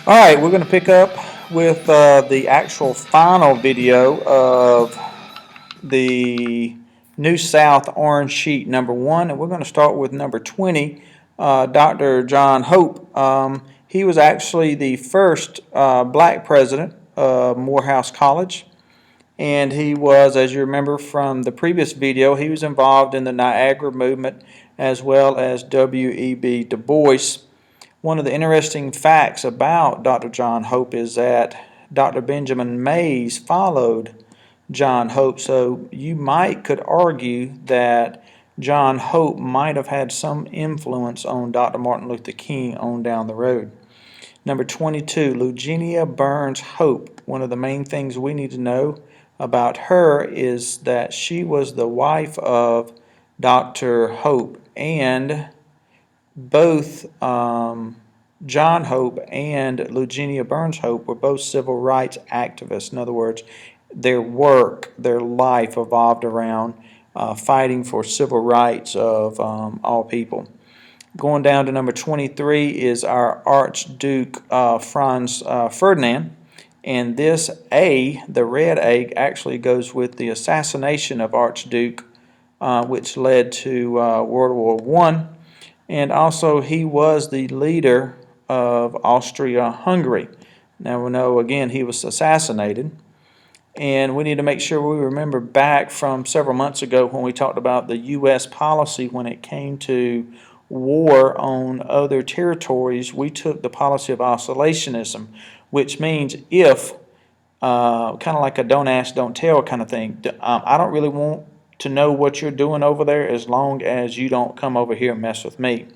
Alright, we're going to pick up with the actual final video of the New South Orange Sheet number 1, and we're going to start with number 20, Dr. John Hope. He was actually the first black president of Morehouse College, and he was, as you remember from the previous video, he was involved in the Niagara movement as well as W.E.B. Du Bois. One of the interesting facts about Dr. John Hope is that Dr. Benjamin Mays followed John Hope, so you could argue that John Hope might have had some influence on Dr. Martin Luther King on down the road. Number 22, Lugenia Burns Hope. One of the main things we need to know about her is that she was the wife of Dr. Hope, and both John Hope and Lugenia Burns Hope were both civil rights activists. In other words, their work, their life evolved around fighting for civil rights of all people. Going down to number 23 is our Archduke Franz Ferdinand. And this A, the red A, actually goes with the assassination of Archduke, which led to World War I. And also he was the leader of Austria-Hungary. Now we know again he was assassinated, and we need to make sure we remember back from several months ago when we talked about the U.S. policy when it came to war on other territories. We took the policy of isolationism, which means if, kind of like a don't ask, don't tell kind of thing, I don't really want to know what you're doing over there as long as you don't come over here and mess with me.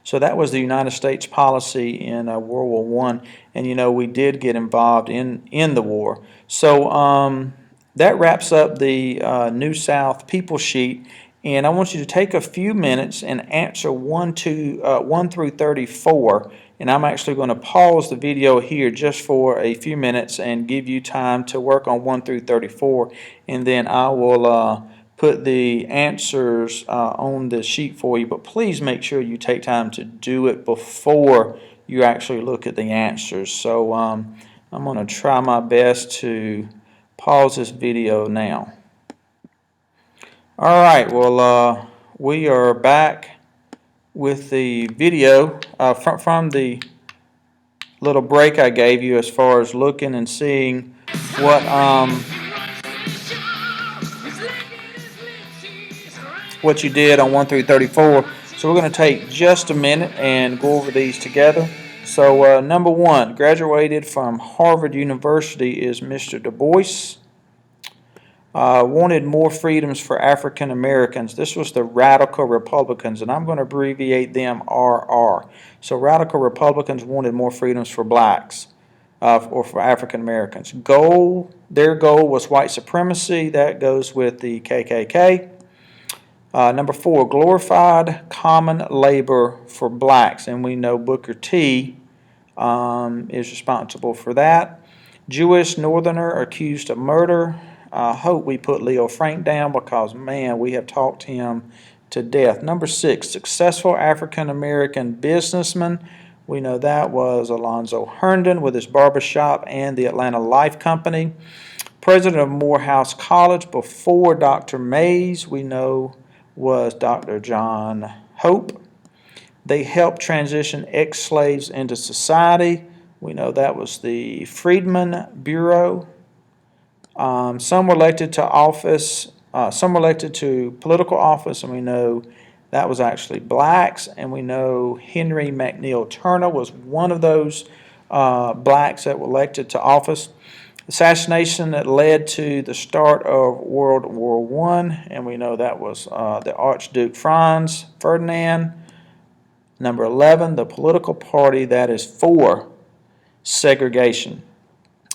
So that was the United States policy in World War I, and you know we did get involved in the war. So that wraps up the New South People Sheet, and I want you to take a few minutes and answer 1 through 34, and I'm actually going to pause the video here just for a few minutes and give you time to work on 1 through 34, and then I will put the answers on the sheet for you, but please make sure you take time to do it before you actually look at the answers. So I'm going to try my best to pause this video now. Alright, well we are back with the video from the little break I gave you as far as looking and seeing what you did on 1 through 34. So we're going to take just a minute and go over these together. So number 1, graduated from Harvard University is Mr. Du Bois. Wanted more freedoms for African Americans. This was the Radical Republicans, and I'm going to abbreviate them RR. So Radical Republicans wanted more freedoms for blacks or for African Americans. Their goal was white supremacy. That goes with the KKK. Number 4, glorified common labor for blacks, and we know Booker T is responsible for that. Jewish Northerner accused of murder. I hope we put Leo Frank down because, man, we have talked him to death. Number 6, successful African American businessman. We know that was Alonzo Herndon with his barbershop and the Atlanta Life Company. President of Morehouse College before Dr. Mays, we know, was Dr. John Hope. They helped transition ex-slaves into society. We know that was the Freedmen Bureau. Some were elected to office, some were elected to political office, and we know that was actually blacks, and we know Henry McNeil Turner was one of those blacks that were elected to office. Assassination that led to the start of World War I, and we know that was the Archduke Franz Ferdinand. Number 11, the political party that is for segregation,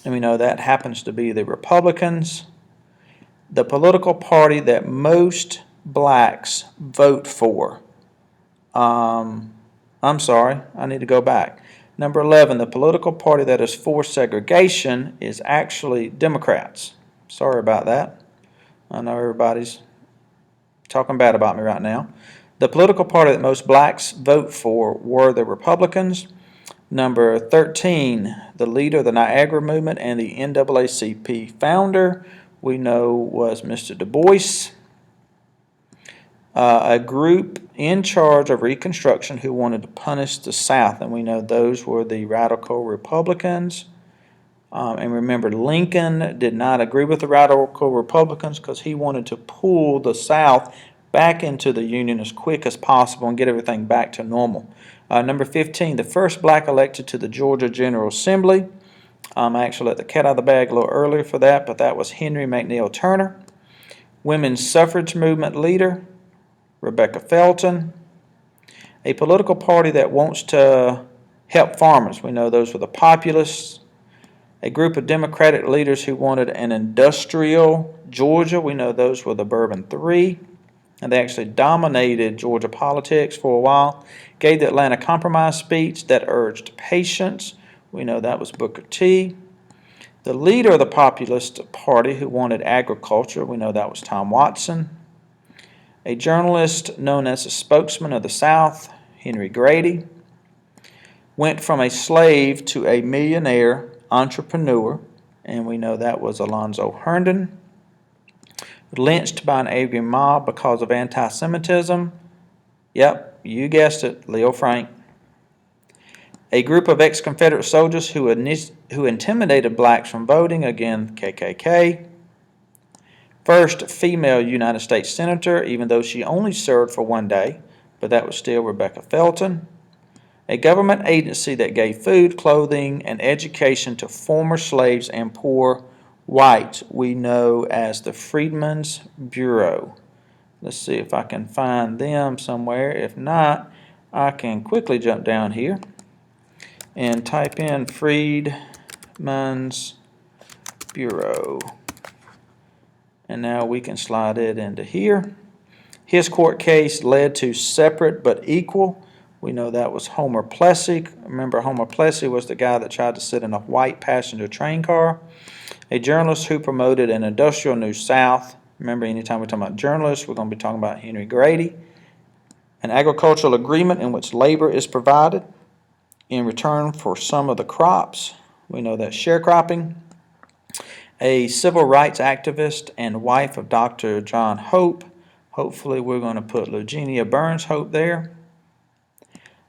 and we know that happens to be the Republicans. The political party that most blacks vote for. I'm sorry, I need to go back. Number 11, the political party that is for segregation is actually Democrats. Sorry about that. I know everybody's talking bad about me right now. The political party that most blacks vote for were the Republicans. Number 13, the leader of the Niagara Movement and the NAACP founder, we know was Mr. Du Bois. A group in charge of Reconstruction who wanted to punish the South, and we know those were the radical Republicans. And remember, Lincoln did not agree with the radical Republicans because he wanted to pull the South back into the Union as quick as possible and get everything back to normal. Number 15, the first black elected to the Georgia General Assembly. I actually let the cat out of the bag a little earlier for that, but that was Henry McNeil Turner. Women's suffrage movement leader, Rebecca Felton. A political party that wants to help farmers. We know those were the Populists. A group of Democratic leaders who wanted an industrial Georgia. We know those were the Bourbon Three. And they actually dominated Georgia politics for a while. Gave the Atlanta Compromise speech that urged patience. We know that was Booker T. The leader of the Populist Party who wanted agriculture. We know that was Tom Watson. A journalist known as the spokesman of the South, Henry Grady, went from a slave to a millionaire entrepreneur, and we know that was Alonzo Herndon. Lynched by an angry mob because of anti-Semitism. Yep, you guessed it, Leo Frank. A group of ex-Confederate soldiers who intimidated blacks from voting, again, KKK. First female United States Senator, even though she only served for one day, but that was still Rebecca Felton. A government agency that gave food, clothing, and education to former slaves and poor whites, we know as the Freedmen's Bureau. Let's see if I can find them somewhere. If not, I can quickly jump down here and type in Freedmen's Bureau. And now we can slide it into here. His court case led to separate but equal. We know that was Homer Plessy. Remember, Homer Plessy was the guy that tried to sit in a white passenger train car. A journalist who promoted an industrial New South. Remember, anytime we're talking about journalists, we're going to be talking about Henry Grady. An agricultural agreement in which labor is provided in return for some of the crops. We know that's sharecropping. A civil rights activist and wife of Dr. John Hope. Hopefully we're going to put Eugenia Burns Hope there.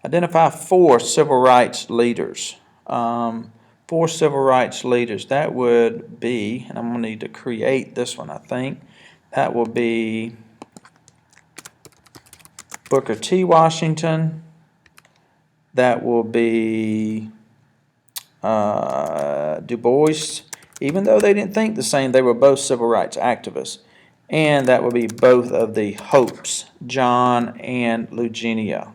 Identify 4 civil rights leaders. 4 civil rights leaders. That would be, and I'm going to need to create this one, I think. That will be Booker T. Washington. That will be Du Bois. Even though they didn't think the same, they were both civil rights activists. And that would be both of the Hopes, John and Eugenia,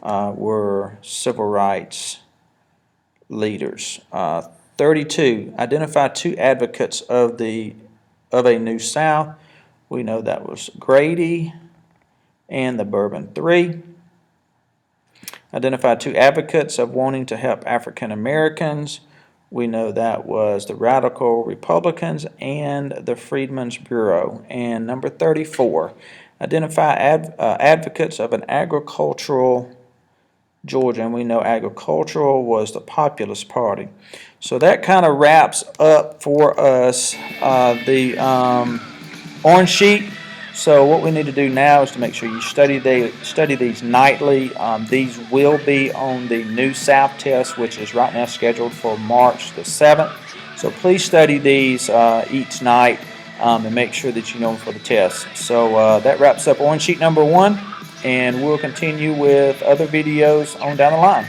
were civil rights leaders. 32, identify 2 advocates of a New South. We know that was Grady and the Bourbon Three. Identify 2 advocates of wanting to help African Americans. We know that was the Radical Republicans and the Freedmen's Bureau. And number 34, identify advocates of an agricultural Georgia. And we know agricultural was the Populist Party. So that kind of wraps up for us the orange sheet. So what we need to do now is to make sure you study these nightly. These will be on the New South test, which is right now scheduled for March the 7th. So please study these each night and make sure that you know them for the test. So that wraps up orange sheet number 1, and we'll continue with other videos on down the line.